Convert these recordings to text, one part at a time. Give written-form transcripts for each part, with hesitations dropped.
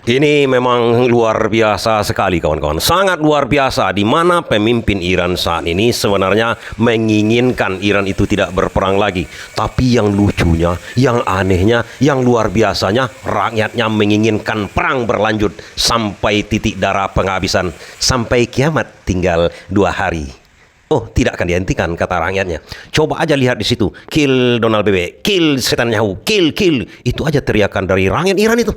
Ini memang luar biasa sekali kawan-kawan. Sangat luar biasa di mana pemimpin Iran saat ini sebenarnya menginginkan Iran itu tidak berperang lagi. Tapi yang lucunya, yang anehnya, yang luar biasanya rakyatnya menginginkan perang berlanjut sampai titik darah penghabisan. Sampai kiamat tinggal 2 hari. Oh, tidak akan dihentikan kata rakyatnya. Coba aja lihat di situ. Kill Donald BB, kill Netanyahu, kill. Itu aja teriakan dari rakyat Iran itu.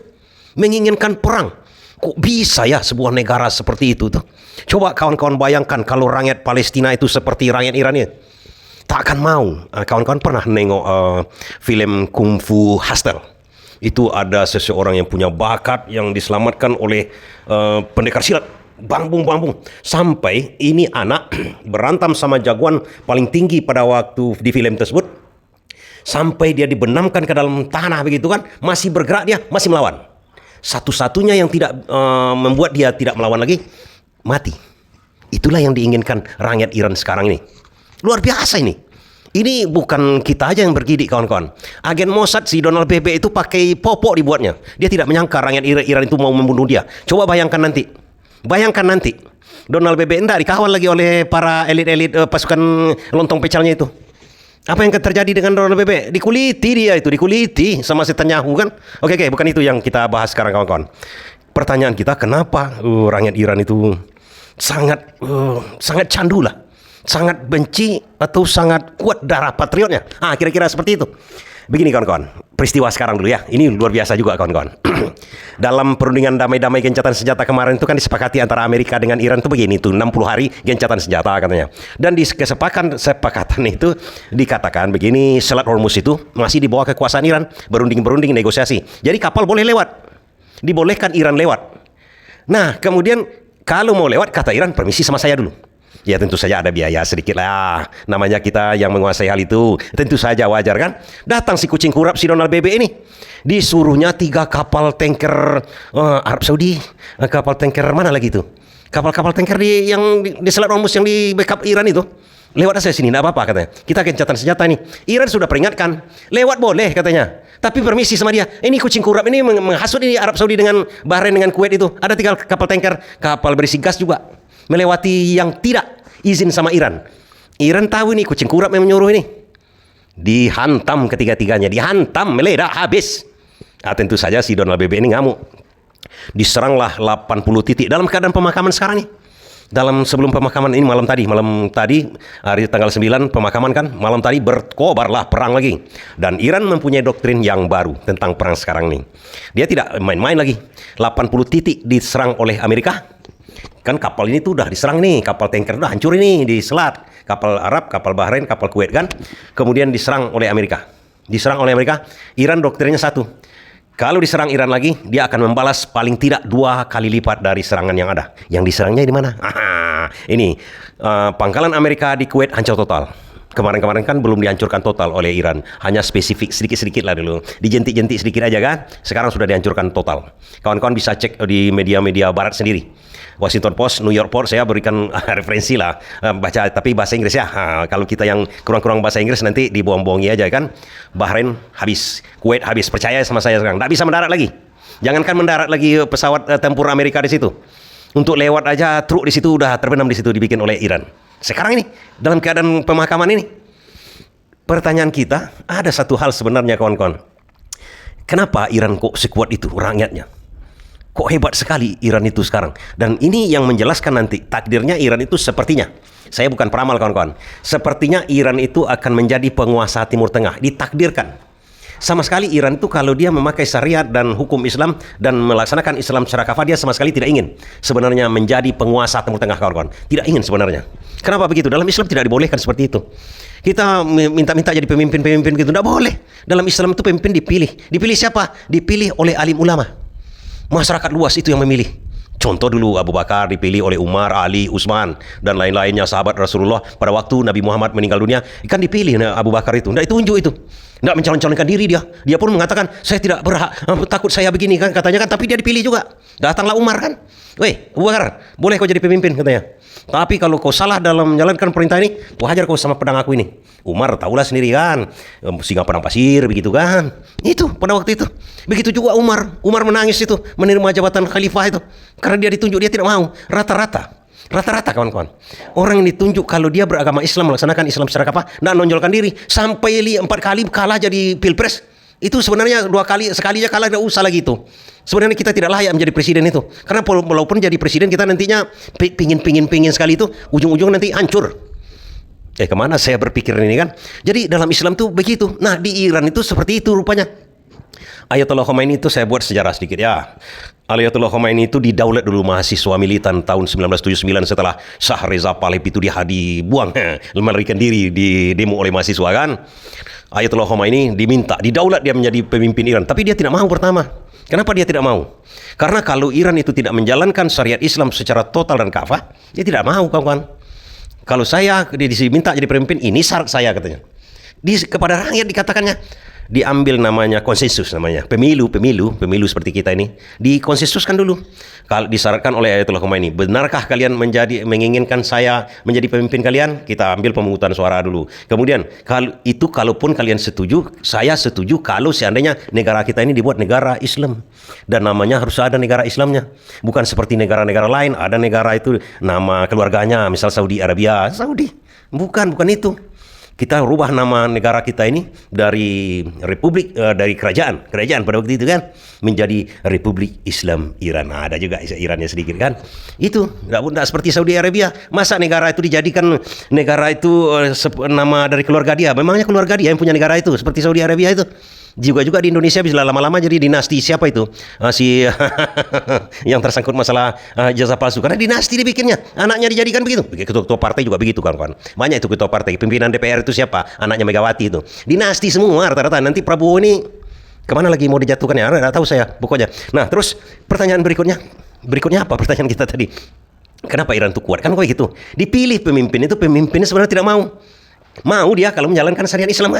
Menginginkan perang. Kok bisa ya sebuah negara seperti itu tuh? Coba kawan-kawan bayangkan kalau rakyat Palestina itu seperti rakyat Iran ya. Tak akan mau. Kawan-kawan pernah nengok film Kung Fu Hustle. Itu ada seseorang yang punya bakat yang diselamatkan oleh pendekar silat. Bambung sampai ini anak berantam sama jagoan paling tinggi pada waktu di film tersebut, sampai dia dibenamkan ke dalam tanah begitu kan, masih bergerak, dia masih melawan. Satu-satunya yang tidak membuat dia tidak melawan lagi, mati. Itulah yang diinginkan rakyat Iran sekarang ini. Luar biasa ini. Ini bukan kita aja yang bergidik kawan-kawan. Agen Mossad si Donald BB itu pakai popok dibuatnya. Dia tidak menyangka rakyat Iran itu mau membunuh dia. Coba bayangkan nanti. Donald BB enggak dikawal lagi oleh para elit-elit pasukan lontong pecalnya itu. Apa yang terjadi dengan Donald BB? Dikuliti sama Netanyahu kan? Oke, bukan itu yang kita bahas sekarang kawan-kawan. Pertanyaan kita, kenapa rakyat Iran itu sangat candu lah, sangat benci atau sangat kuat darah patriotnya? Kira-kira seperti itu. Begini kawan-kawan, peristiwa sekarang dulu ya. Ini luar biasa juga kawan-kawan. Dalam perundingan damai-damai gencatan senjata kemarin itu kan disepakati antara Amerika dengan Iran itu begini tuh, 60 hari gencatan senjata katanya. Dan di kesepakatan itu dikatakan begini, Selat Hormuz itu masih di bawah kekuasaan Iran, berunding negosiasi. Jadi kapal boleh lewat. Dibolehkan Iran lewat. Nah, kemudian kalau mau lewat kata Iran, permisi sama saya dulu. Ya tentu saja ada biaya sedikit lah. Namanya kita yang menguasai hal itu. Tentu saja wajar kan. Datang si kucing kurap si Donald BB ini. Disuruhnya 3 kapal tanker Arab Saudi. Kapal tanker mana lagi itu? Kapal-kapal tanker di Selat Hormuz yang di backup Iran itu. Lewat aja sini, tidak apa-apa katanya. Kita gencatan senjata nih. Iran sudah peringatkan. Lewat boleh katanya. Tapi permisi sama dia. Ini kucing kurap ini menghasut ini Arab Saudi dengan Bahrain dengan Kuwait itu. Ada 3 kapal tanker. Kapal berisi gas juga. Melewati yang tidak izin sama Iran. Iran tahu ini kucing kurap yang menyuruh ini. Dihantam ketiga-tiganya. Dihantam, meledak, habis. Tentu saja si Donald BB ini ngamuk. Diseranglah 80 titik dalam keadaan pemakaman sekarang nih. Sebelum pemakaman ini malam tadi hari tanggal 9 pemakaman kan, malam tadi berkobarlah perang lagi. Dan Iran mempunyai doktrin yang baru tentang perang sekarang nih. Dia tidak main-main lagi. 80 titik diserang oleh Amerika. Kan kapal ini tuh udah diserang nih, kapal tanker udah hancur ini di selat, kapal Arab, kapal Bahrain, kapal Kuwait kan. Kemudian diserang oleh Amerika. Iran doktrinnya satu. Kalau diserang Iran lagi, dia akan membalas paling tidak 2 kali lipat dari serangan yang ada. Yang diserangnya di mana? Ini pangkalan Amerika di Kuwait hancur total. Kemarin kan belum dihancurkan total oleh Iran. Hanya spesifik sedikit-sedikit lah dulu. Dijentik-jentik sedikit aja kan. Sekarang sudah dihancurkan total. Kawan-kawan bisa cek di media-media barat sendiri. Washington Post, New York Post, saya berikan referensi lah. Baca, tapi bahasa Inggris ya. Kalau kita yang kurang-kurang bahasa Inggris nanti dibohong-bohongi aja kan. Bahrain habis. Kuwait habis. Percaya sama saya sekarang. Tidak bisa mendarat lagi. Jangankan mendarat lagi pesawat tempur Amerika di situ. Untuk lewat aja truk di situ udah terbenam di situ dibikin oleh Iran. Sekarang ini dalam keadaan pemakaman ini, pertanyaan kita ada satu hal sebenarnya kawan-kawan. Kenapa Iran kok sekuat itu rakyatnya? Kok hebat sekali Iran itu sekarang? Dan ini yang menjelaskan nanti takdirnya Iran itu sepertinya. Saya bukan peramal kawan-kawan. Sepertinya Iran itu akan menjadi penguasa Timur Tengah. Ditakdirkan. Sama sekali Iran itu kalau dia memakai syariat dan hukum Islam dan melaksanakan Islam secara kafah, dia sama sekali tidak ingin sebenarnya menjadi penguasa Timur Tengah kawan-kawan. Tidak ingin sebenarnya. Kenapa begitu? Dalam Islam tidak dibolehkan seperti itu. Kita minta-minta jadi pemimpin-pemimpin gitu. Tidak boleh. Dalam Islam itu pemimpin dipilih. Dipilih siapa? Dipilih oleh alim ulama. Masyarakat luas itu yang memilih. Contoh dulu Abu Bakar dipilih oleh Umar, Ali, Utsman dan lain-lainnya sahabat Rasulullah pada waktu Nabi Muhammad meninggal dunia, kan dipilih Abu Bakar itu. Tidak ditunjuk itu. Tidak mencalon-calonkan diri dia. Dia pun mengatakan, saya tidak berhak, takut saya begini kan katanya kan, tapi dia dipilih juga. Datanglah Umar kan. Weh, Abu Bakar, boleh kau jadi pemimpin katanya. Tapi kalau kau salah dalam menjalankan perintah ini, kau hajar kau sama pedang aku ini. Umar tahulah sendiri kan, singa padang pasir begitu kan. Itu pada waktu itu. Begitu juga Umar. Umar menangis itu menerima jabatan khalifah itu karena dia ditunjuk, dia tidak mau. Rata-rata kawan-kawan. Orang yang ditunjuk kalau dia beragama Islam, melaksanakan Islam secara kafah dan menonjolkan diri sampai 4 kali kalah jadi pilpres. Itu sebenarnya 2 kali, sekali aja kalah tidak usah lagi itu. Sebenarnya kita tidak layak menjadi presiden itu. Karena walaupun jadi presiden kita nantinya pingin sekali itu, ujung-ujung nanti hancur. Kemana saya berpikir ini kan? Jadi dalam Islam tuh begitu. Nah di Iran itu seperti itu rupanya. Ayatollah Khomeini itu saya buat sejarah sedikit ya. Ayatollah Khomeini itu didaulat dulu mahasiswa militan tahun 1979 setelah Shah Reza Pahlavi itu dibuang, melarikan diri di demo oleh mahasiswa kan. Ayatollah Khomeini didaulat dia menjadi pemimpin Iran, tapi dia tidak mau pertama. Kenapa dia tidak mau? Karena kalau Iran itu tidak menjalankan syariat Islam secara total dan kafah, dia tidak mau kawan-kawan. Kalau saya diminta jadi pemimpin, ini syarat saya katanya. Kepada rakyat dikatakannya, diambil namanya konsensus namanya. Pemilu seperti kita ini dikonsensuskan dulu. Kalau disyaratkan oleh Ayatollah Khomeini, benarkah kalian menginginkan saya menjadi pemimpin kalian? Kita ambil pemungutan suara dulu. Kemudian kalaupun kalian setuju, saya setuju kalau seandainya negara kita ini dibuat negara Islam dan namanya harus ada negara Islamnya. Bukan seperti negara-negara lain, ada negara itu nama keluarganya, misal Saudi Arabia, Bukan itu. Kita rubah nama negara kita ini dari republik, dari kerajaan pada waktu itu kan, menjadi Republik Islam Iran. Nah, ada juga Irannya sedikit kan. Itu tidak seperti Saudi Arabia. Masa negara itu dijadikan negara itu nama dari keluarga dia? Memangnya keluarga dia yang punya negara itu, seperti Saudi Arabia itu. Juga di Indonesia bisa lama-lama jadi dinasti siapa itu si yang tersangkut masalah jasa palsu, karena dinasti dibikinnya, anaknya dijadikan begitu. Ketua partai juga begitu kawan-kawan, banyak itu ketua partai. Pimpinan DPR itu siapa? Anaknya Megawati itu, dinasti semua rata-rata. Nanti Prabowo ini kemana lagi mau dijatuhkannya? Nggak tahu saya pokoknya. Nah terus pertanyaan berikutnya apa pertanyaan kita tadi? Kenapa Iran itu kuat? Kan kayak gitu, dipilih pemimpin itu, pemimpinnya sebenarnya tidak mau dia kalau menjalankan syariat Islam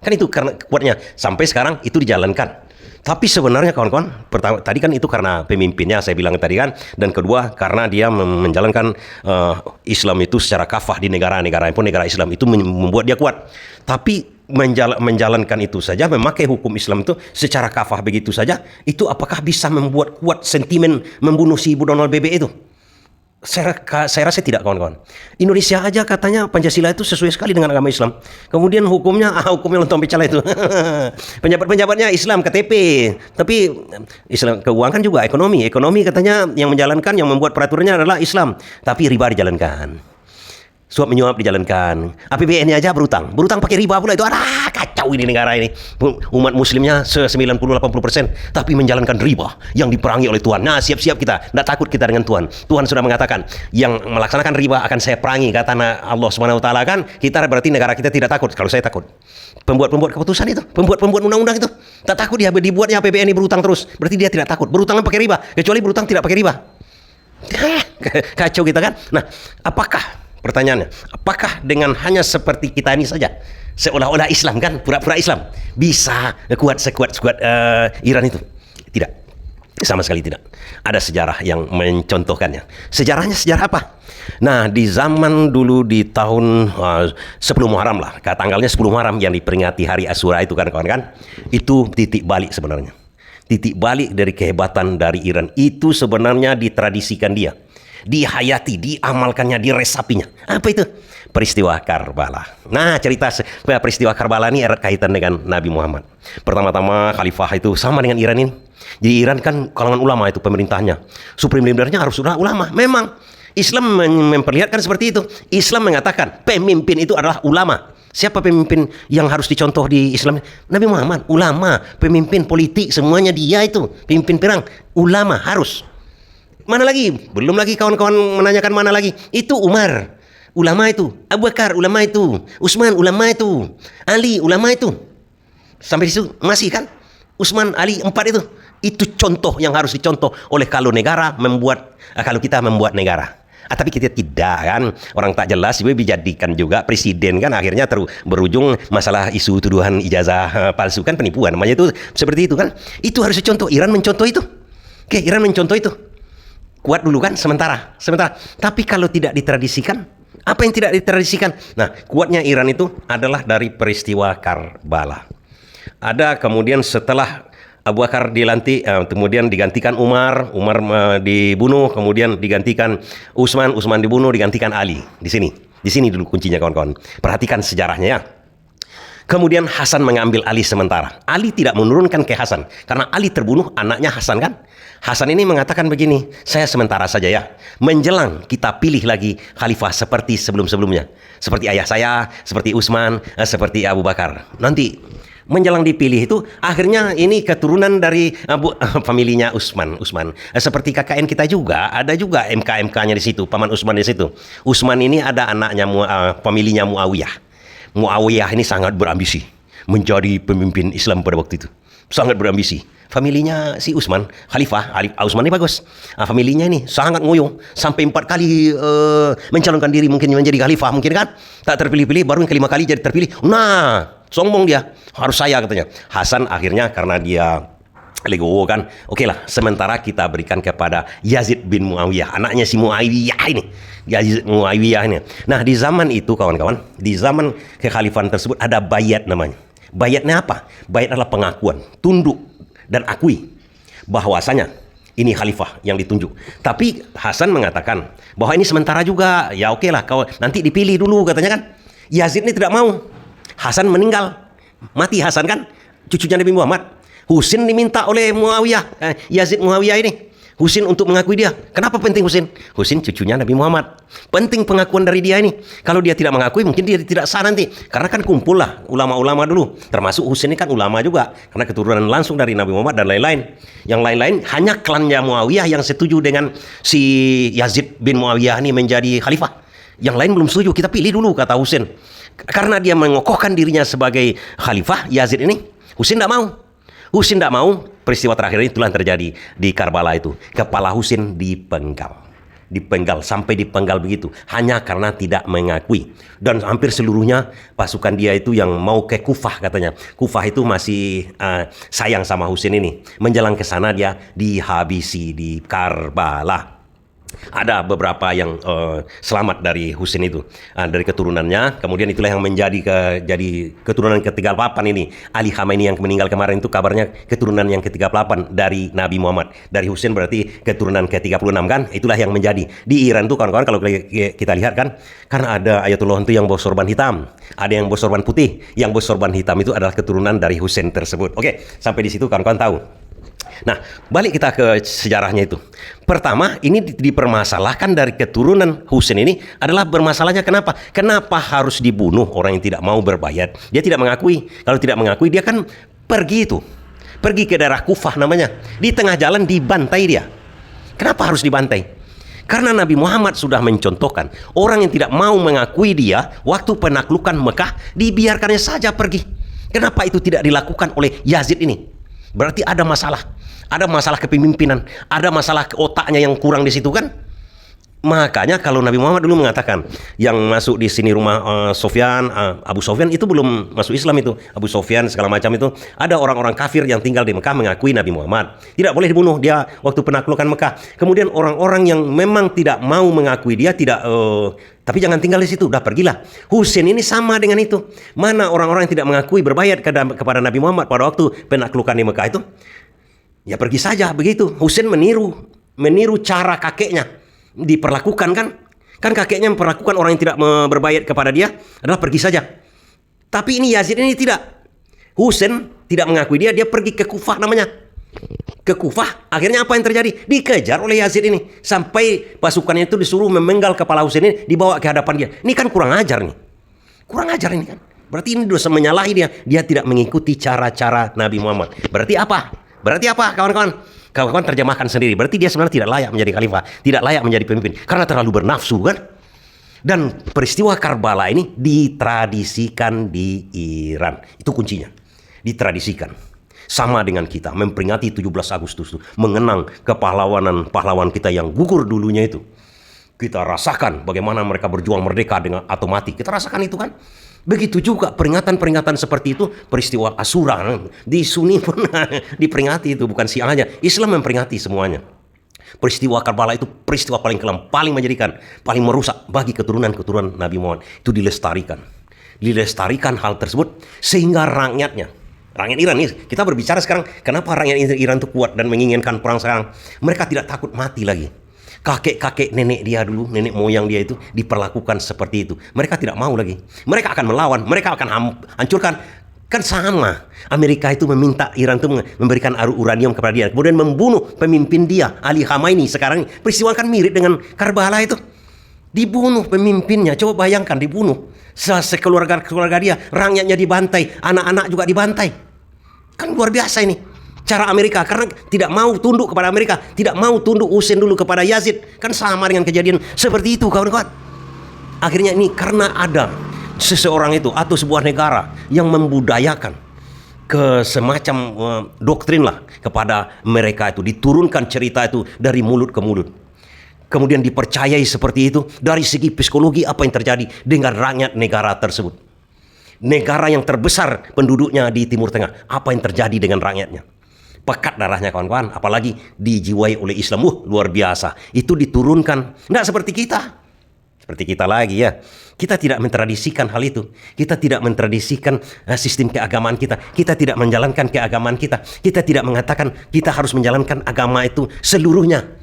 kan itu karena kuatnya sampai sekarang itu dijalankan. Tapi sebenarnya kawan-kawan, pertama tadi kan itu karena pemimpinnya saya bilang tadi kan, dan kedua karena dia menjalankan Islam itu secara kafah di negara-negara pun negara Islam itu membuat dia kuat. Tapi menjalankan itu saja, memakai hukum Islam itu secara kafah begitu saja, itu apakah bisa membuat kuat sentimen membunuh si Ibu Donald BB itu? Saya rasa tidak kawan-kawan. Indonesia aja katanya Pancasila itu sesuai sekali dengan agama Islam. Kemudian hukumnya lontong pecala itu. Penjabat-penjabatnya Islam KTP. Tapi Islam keuangan juga ekonomi. Ekonomi katanya yang menjalankan, yang membuat peraturannya adalah Islam. Tapi riba dijalankan. Suap menyuap dijalankan. APBN-nya aja berutang pakai riba pula itu. Kacau ini negara ini. Umat muslimnya 90-80%, tapi menjalankan riba yang diperangi oleh Tuhan. Nah, siap-siap kita. Tidak takut kita dengan Tuhan. Tuhan sudah mengatakan, yang melaksanakan riba akan saya perangi, kata Allah Subhanahu wa taala kan. Kita berarti negara kita tidak takut. Kalau saya takut. Pembuat keputusan itu, pembuat undang-undang itu, tak takut dia dibuatnya APBN ini berutang terus. Berarti dia tidak takut. Berutang pakai riba, kecuali berutang tidak pakai riba. Kacau kita kan. Nah, pertanyaannya, apakah dengan hanya seperti kita ini saja, seolah-olah Islam kan, pura-pura Islam, bisa sekuat Iran itu? Tidak, sama sekali tidak. Ada sejarah yang mencontohkannya. Sejarahnya sejarah apa? Nah, di zaman dulu di tahun 10 Muharram lah, tanggalnya 10 Muharram yang diperingati hari Asyura itu kan kawan kan, itu titik balik sebenarnya. Titik balik dari kehebatan dari Iran itu sebenarnya ditradisikan dia. Dihayati, diamalkannya, diresapinya. Apa itu? Peristiwa Karbala. Nah, cerita peristiwa Karbala ini erat kaitan dengan Nabi Muhammad. Pertama-tama khalifah itu sama dengan Iran ini. Jadi Iran kan kalangan ulama itu pemerintahnya. Supreme leadernya harus ulama. Memang Islam memperlihatkan seperti itu. Islam mengatakan pemimpin itu adalah ulama. Siapa pemimpin yang harus dicontoh di Islam? Nabi Muhammad, ulama, pemimpin politik, semuanya dia itu. Pemimpin perang, ulama harus. Mana lagi? Belum lagi kawan-kawan menanyakan mana lagi. Itu Umar, ulama itu. Abu Bakar, ulama itu. Utsman, ulama itu. Ali, ulama itu. Sampai situ masih kan? Utsman, Ali, 4 itu. Itu contoh yang harus dicontoh oleh kalau kita membuat negara. Tapi kita tidak kan, orang tak jelas dijadikan juga presiden kan, akhirnya berujung masalah isu tuduhan ijazah palsu kan, penipuan namanya itu, seperti itu kan. Itu harus dicontoh. Iran mencontoh itu. Iran mencontoh itu. Kuat dulu kan sementara. Tapi kalau tidak ditradisikan, apa yang tidak ditradisikan? Nah, kuatnya Iran itu adalah dari peristiwa Karbala. Ada kemudian setelah Abu Bakar dilantik, kemudian digantikan Umar dibunuh, kemudian digantikan Utsman dibunuh, digantikan Ali. Di sini dulu kuncinya kawan-kawan. Perhatikan sejarahnya ya. Kemudian Hasan mengambil Ali sementara. Ali tidak menurunkan ke Hasan. Karena Ali terbunuh, anaknya Hasan kan. Hasan ini mengatakan begini, saya sementara saja ya. Menjelang kita pilih lagi khalifah seperti sebelum-sebelumnya. Seperti ayah saya, seperti Utsman, seperti Abu Bakar. Nanti menjelang dipilih itu, akhirnya ini keturunan dari familinya Utsman. Seperti KKN kita juga, ada juga MK-MK-nya di situ, paman Utsman di situ. Utsman ini ada anaknya, familinya Muawiyah. Muawiyah ini sangat berambisi menjadi pemimpin Islam pada waktu itu. Sangat berambisi. Familinya si Utsman, Khalifah Utsman ini bagus. Familinya ini sangat ngoyo. Sampai 4 kali mencalonkan diri mungkin menjadi khalifah. Mungkin kan. Tak terpilih-pilih, baru yang kelima kali jadi terpilih. Nah, sombong dia. Harus saya katanya. Hasan akhirnya karena dia legowo kan. Oke lah, sementara kita berikan kepada Yazid bin Muawiyah. Anaknya si Muawiyah ini. Yazid Muawiyah ini. Nah, di zaman itu kawan-kawan, di zaman kekhalifahan tersebut ada bayat namanya. Bayatnya apa? Bayat adalah pengakuan, tunduk dan akui bahwasanya ini khalifah yang ditunjuk. Tapi Hasan mengatakan bahwa ini sementara juga. Ya oke lah, kau nanti dipilih dulu katanya kan. Yazid ini tidak mau. Hasan meninggal. Mati Hasan kan, cucunya Nabi Muhammad. Husin diminta oleh Muawiyah, Yazid Muawiyah ini. Husin untuk mengakui dia. Kenapa penting Husin? Husin cucunya Nabi Muhammad. Penting pengakuan dari dia ini. Kalau dia tidak mengakui, mungkin dia tidak sah nanti. Karena kan kumpul lah ulama-ulama dulu. Termasuk Husin ini kan ulama juga. Karena keturunan langsung dari Nabi Muhammad dan lain-lain. Yang lain-lain hanya klannya Muawiyah yang setuju dengan si Yazid bin Muawiyah ini menjadi khalifah. Yang lain belum setuju. Kita pilih dulu, kata Husin. Karena dia mengokohkan dirinya sebagai khalifah, Yazid ini, Husin tidak mau. Husin tidak mau. Peristiwa terakhir ini itulah yang terjadi di Karbala itu. Kepala Husin dipenggal sampai dipenggal begitu hanya karena tidak mengakui. Dan hampir seluruhnya pasukan dia itu yang mau ke Kufah katanya. Kufah itu masih sayang sama Husin ini. Menjelang ke sana dia dihabisi di Karbala. Ada beberapa yang selamat dari Husin itu, dari keturunannya. Kemudian itulah yang menjadi jadi keturunan ke-38 ini. Ali Khamenei yang meninggal kemarin itu kabarnya keturunan yang ke-38 dari Nabi Muhammad. Dari Husin berarti keturunan ke-36 kan. Itulah yang menjadi. Di Iran tuh kawan-kawan kalau kita lihat kan, karena ada Ayatullah itu yang bawa sorban hitam, ada yang bawa sorban putih. Yang bawa sorban hitam itu adalah keturunan dari Husin tersebut. Oke, sampai di situ kawan-kawan tahu. Nah, balik kita ke sejarahnya itu. Pertama, ini dipermasalahkan dari keturunan Husin ini adalah bermasalahnya kenapa? Kenapa harus dibunuh orang yang tidak mau berbayat? Dia tidak mengakui. Kalau tidak mengakui, dia kan pergi itu. Pergi ke daerah Kufah namanya. Di tengah jalan dibantai dia. Kenapa harus dibantai? Karena Nabi Muhammad sudah mencontohkan orang yang tidak mau mengakui dia waktu penaklukan Mekah, dibiarkannya saja pergi. Kenapa itu tidak dilakukan oleh Yazid ini? Berarti ada masalah kepemimpinan, ada masalah otaknya yang kurang di situ kan. Makanya kalau Nabi Muhammad dulu mengatakan yang masuk di sini rumah Sofyan, Abu Sofyan itu belum masuk Islam itu. Abu Sofyan segala macam itu, ada orang-orang kafir yang tinggal di Mekah mengakui Nabi Muhammad. Tidak boleh dibunuh dia waktu penaklukan Mekah. Kemudian orang-orang yang memang tidak mau mengakui dia tapi jangan tinggal di situ, udah pergilah. Husin ini sama dengan itu. Mana orang-orang yang tidak mengakui berbayat kepada Nabi Muhammad pada waktu penaklukan di Mekah itu? Ya pergi saja begitu. Husin meniru cara kakeknya diperlakukan kan? Kan kakeknya memperlakukan orang yang tidak berbayat kepada dia adalah pergi saja. Tapi ini Yazid ini tidak. Husin tidak mengakui dia pergi ke Kufah namanya. Ke Kufah, akhirnya apa yang terjadi? Dikejar oleh Yazid ini. Sampai pasukannya itu disuruh memenggal kepala Husin ini, dibawa ke hadapan dia. Ini kan kurang ajar nih. Kurang ajar ini kan. Berarti ini dosa menyalahi dia. Dia tidak mengikuti cara-cara Nabi Muhammad. Berarti apa? Kawan-kawan? Kawan-kawan terjemahkan sendiri. Berarti dia sebenarnya tidak layak menjadi khalifah. Tidak layak menjadi pemimpin. Karena terlalu bernafsu kan. Dan peristiwa Karbala ini ditradisikan di Iran. Itu kuncinya. Ditradisikan. Sama dengan kita memperingati 17 Agustus itu, mengenang pahlawan kita yang gugur dulunya itu. Kita rasakan bagaimana mereka berjuang merdeka dengan atau mati. Kita rasakan itu kan. Begitu juga peringatan-peringatan seperti itu, peristiwa Asyura di Sunni pun diperingati itu, bukan Syiah aja. Islam memperingati semuanya. Peristiwa Karbala itu peristiwa paling kelam, paling menjadikan, paling merusak bagi keturunan-keturunan Nabi Muhammad. Itu dilestarikan. Dilestarikan hal tersebut sehingga rakyatnya, rakyat Iran ini, kita berbicara sekarang, kenapa rakyat Iran itu kuat dan menginginkan perang sekarang? Mereka tidak takut mati lagi. Kakek-kakek nenek dia dulu, nenek moyang dia itu diperlakukan seperti itu. Mereka tidak mau lagi. Mereka akan melawan, mereka akan hancurkan. Kan sama. Amerika itu meminta Iran itu memberikan uranium kepada dia. Kemudian membunuh pemimpin dia, Ali Khamenei. Sekarang peristiwa kan mirip dengan Karbala itu. Dibunuh pemimpinnya. Coba bayangkan dibunuh. Sekeluarga dia, rakyatnya dibantai, anak-anak juga dibantai. Kan luar biasa ini. Cara Amerika, karena tidak mau tunduk kepada Amerika, tidak mau tunduk Husain dulu kepada Yazid. Kan sama dengan kejadian seperti itu, kawan-kawan. Akhirnya ini karena ada seseorang itu atau sebuah negara yang membudayakan ke semacam doktrin lah kepada mereka itu, diturunkan cerita itu dari mulut ke mulut, kemudian dipercayai seperti itu. Dari segi psikologi, apa yang terjadi dengan rakyat negara tersebut, negara yang terbesar penduduknya di Timur Tengah, apa yang terjadi dengan rakyatnya? Pekat darahnya, kawan-kawan, apalagi dijiwai oleh Islam. Luar biasa. Itu diturunkan. Nggak seperti kita. Seperti kita lagi ya. Kita tidak mentradisikan hal itu. Kita tidak mentradisikan sistem keagamaan kita. Kita tidak menjalankan keagamaan kita. Kita tidak mengatakan kita harus menjalankan agama itu seluruhnya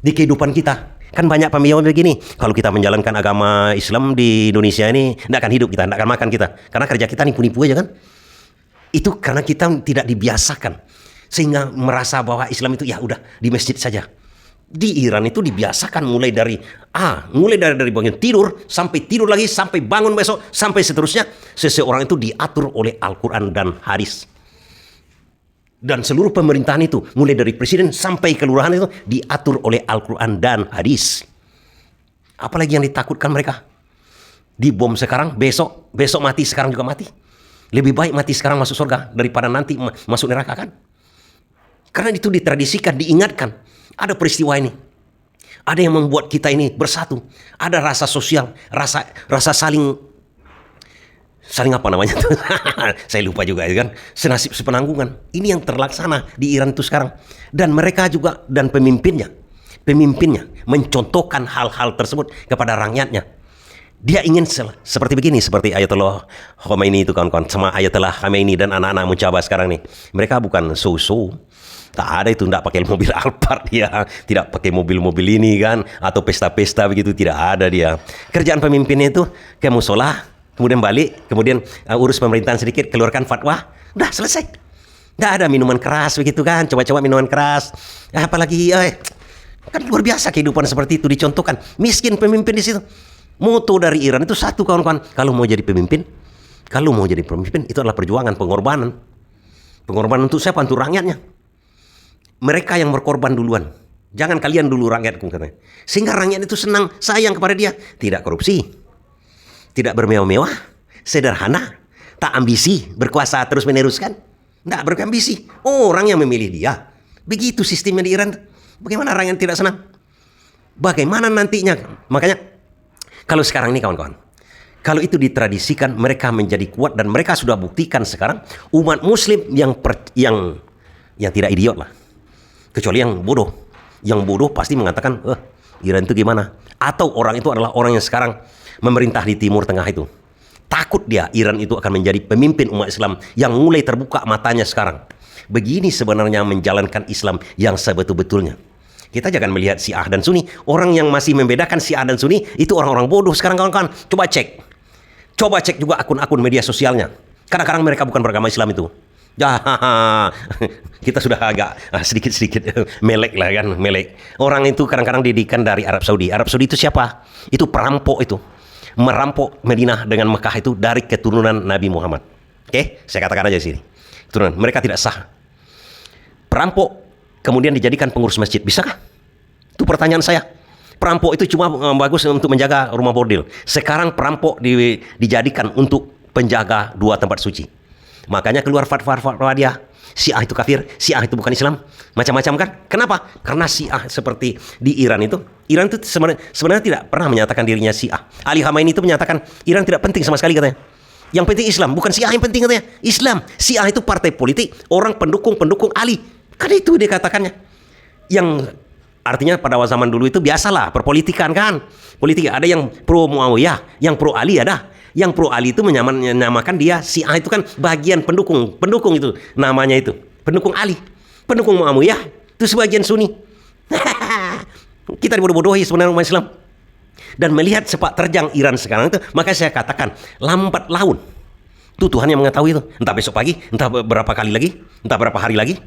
di kehidupan kita. Kan banyak pemikiran begini. Kalau kita menjalankan agama Islam di Indonesia ini, tidak akan hidup kita, tidak akan makan kita. Karena kerja kita nipu-nipu aja kan. Itu karena kita tidak dibiasakan. Sehingga merasa bahwa Islam itu ya udah di masjid saja. Di Iran itu dibiasakan mulai dari bangun tidur sampai tidur lagi sampai bangun besok sampai seterusnya, seseorang itu diatur oleh Al-Quran dan hadis. Dan seluruh pemerintahan itu mulai dari presiden sampai kelurahan itu diatur oleh Al-Quran dan hadis. Apalagi yang ditakutkan mereka? Dibom sekarang, besok mati, sekarang juga mati. Lebih baik mati sekarang masuk surga daripada nanti masuk neraka, kan? Karena itu ditradisikan, diingatkan. Ada peristiwa ini. Ada yang membuat kita ini bersatu. Ada rasa sosial, rasa saling apa namanya tuh? Saya lupa juga kan. Senasib sepenanggungan. Ini yang terlaksana di Iran itu sekarang. Dan mereka juga dan pemimpinnya mencontohkan hal-hal tersebut kepada rakyatnya. Dia ingin seperti begini, seperti Ayatollah Khomeini itu, kawan-kawan, sama Ayatollah Khamenei dan anak-anak mucabah sekarang nih. Mereka bukan so-so. Tak ada itu, tidak pakai mobil Alphard dia, tidak pakai mobil-mobil ini kan, atau pesta-pesta begitu, tidak ada dia. Kerjaan pemimpinnya itu ke musola, kemudian balik, kemudian urus pemerintahan sedikit, keluarkan fatwa, udah selesai. Tidak ada minuman keras begitu kan, coba-coba minuman keras. Apalagi kan luar biasa kehidupan seperti itu dicontohkan. Miskin pemimpin di situ. Moto dari Iran itu satu, kawan-kawan, kalau mau jadi pemimpin itu adalah perjuangan, pengorbanan. Pengorbanan untuk siapa? Untuk rakyatnya. Mereka yang berkorban duluan. Jangan kalian dulu, rakyatku, katanya. Sehingga rakyat itu senang, sayang kepada dia. Tidak korupsi, tidak bermewah-mewah, sederhana, tak ambisi, berkuasa terus meneruskan. Tidak berambisi. Orang yang memilih dia. Begitu sistemnya di Iran. Bagaimana rakyat tidak senang? Bagaimana nantinya? Makanya kalau sekarang ini, kawan-kawan, kalau itu ditradisikan, mereka menjadi kuat dan mereka sudah buktikan sekarang umat Muslim yang tidak idiot lah. Kecuali yang bodoh. Yang bodoh pasti mengatakan, Iran itu gimana? Atau orang itu adalah orang yang sekarang memerintah di Timur Tengah itu. Takut dia, Iran itu akan menjadi pemimpin umat Islam yang mulai terbuka matanya sekarang. Begini sebenarnya menjalankan Islam yang sebetul-betulnya. Kita jangan melihat Syiah dan Sunni. Orang yang masih membedakan Syiah dan Sunni itu orang-orang bodoh sekarang, kawan-kawan. Coba cek juga akun-akun media sosialnya. Kadang-kadang mereka bukan beragama Islam itu. Ya, kita sudah agak sedikit-sedikit melek lah kan, melek. Orang itu kadang-kadang didikan dari Arab Saudi. Arab Saudi itu siapa? Itu perampok itu. Merampok Madinah dengan Mekah itu dari keturunan Nabi Muhammad. Oke, saya katakan aja di sini. Keturunan mereka tidak sah. Perampok kemudian dijadikan pengurus masjid, bisakah? Itu pertanyaan saya. Perampok itu cuma bagus untuk menjaga rumah bordil. Sekarang perampok dijadikan untuk penjaga 2 tempat suci. Makanya keluar fatwa dia, Syiah itu kafir, Syiah itu bukan Islam, macam-macam kan? Kenapa? Karena Syiah seperti di Iran itu sebenarnya tidak pernah menyatakan dirinya Syiah. Ali Khamenei itu menyatakan Iran tidak penting sama sekali, katanya. Yang penting Islam, bukan Syiah yang penting, katanya. Islam, Syiah itu partai politik, orang pendukung Ali. Kan itu dia katakannya. Yang Artinya pada zaman dulu itu biasalah perpolitikan kan. Politik ada yang pro Muawiyah, yang pro Ali ada. Yang pro Ali itu menyamakan dia Syiah itu kan bagian pendukung itu namanya itu. Pendukung Ali. Pendukung Muawiyah itu sebagian Sunni. Kita dibodoh-bodohi sebenarnya umat Islam. Dan melihat sepak terjang Iran sekarang itu, maka saya katakan lambat laun. Itu Tuhan yang mengetahui itu. Entah besok pagi, entah berapa kali lagi, entah berapa hari lagi,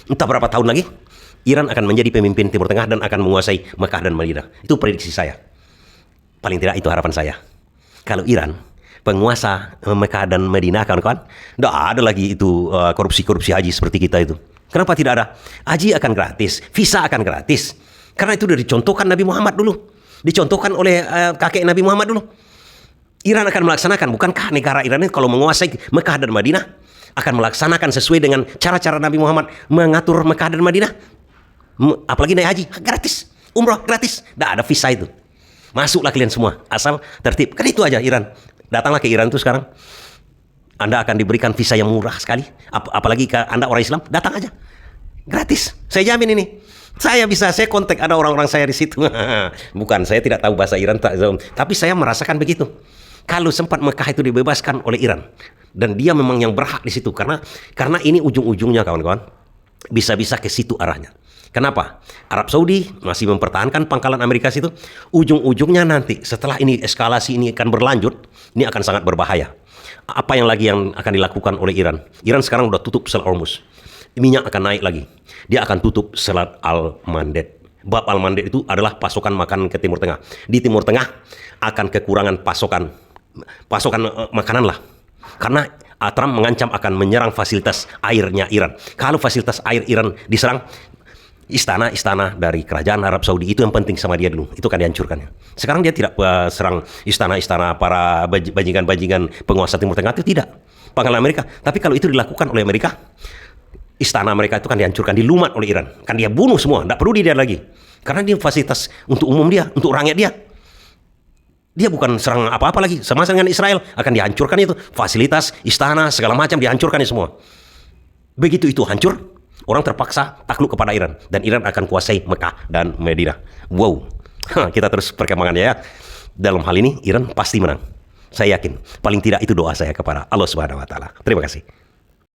entah berapa tahun lagi, Iran akan menjadi pemimpin Timur Tengah dan akan menguasai Mekah dan Madinah. Itu prediksi saya. Paling tidak itu harapan saya. Kalau Iran penguasa Mekah dan Madinah, kawan-kawan, tidak ada lagi itu korupsi-korupsi haji seperti kita itu. Kenapa tidak ada? Haji akan gratis, visa akan gratis. Karena itu sudah dicontohkan Nabi Muhammad dulu. Dicontohkan oleh kakek Nabi Muhammad dulu. Iran akan melaksanakan, bukankah negara Iran ini kalau menguasai Mekah dan Madinah akan melaksanakan sesuai dengan cara-cara Nabi Muhammad mengatur Mekah dan Madinah? Apalagi naik haji, gratis. Umrah, gratis. Tidak ada visa itu. Masuklah kalian semua, asal tertib. Kan itu aja Iran. Datanglah ke Iran itu sekarang. Anda akan diberikan visa yang murah sekali. Apalagi ke Anda orang Islam, datang aja. Gratis. Saya jamin ini. Saya kontak ada orang-orang saya di situ. Bukan, saya tidak tahu bahasa Iran, tapi saya merasakan begitu. Kalau sempat Mekah itu dibebaskan oleh Iran, dan dia memang yang berhak di situ, karena ini ujung-ujungnya kawan-kawan, bisa-bisa ke situ arahnya. Kenapa? Arab Saudi masih mempertahankan pangkalan Amerika situ. Ujung-ujungnya nanti setelah ini eskalasi ini akan berlanjut, ini akan sangat berbahaya. Apa yang akan dilakukan oleh Iran? Iran sekarang udah tutup Selat Hormuz. Minyak akan naik lagi. Dia akan tutup Selat Al-Mandeb. Bab Al-Mandeb itu adalah pasokan makanan ke Timur Tengah. Di Timur Tengah akan kekurangan pasokan makanan lah. Karena Trump mengancam akan menyerang fasilitas airnya Iran. Kalau fasilitas air Iran diserang, istana-istana dari kerajaan Arab Saudi itu yang penting sama dia dulu. Itu akan dihancurkannya. Sekarang dia tidak serang istana-istana para bajingan-bajingan penguasa Timur Tengah itu tidak. Pangkalan Amerika. Tapi kalau itu dilakukan oleh Amerika, istana mereka itu kan dihancurkan, dilumat oleh Iran. Kan dia bunuh semua, tidak perlu dia lagi. Karena dia fasilitas untuk umum dia, untuk rakyat dia. Dia bukan serang apa-apa lagi. Sama dengan Israel, akan dihancurkan itu. Fasilitas, istana, segala macam dihancurkan itu semua. Begitu itu hancur, orang terpaksa takluk kepada Iran. Dan Iran akan kuasai Mekah dan Madinah. Wow. Kita terus perkembangannya ya. Dalam hal ini, Iran pasti menang. Saya yakin. Paling tidak itu doa saya kepada Allah Subhanahu wa Ta'ala. Terima kasih.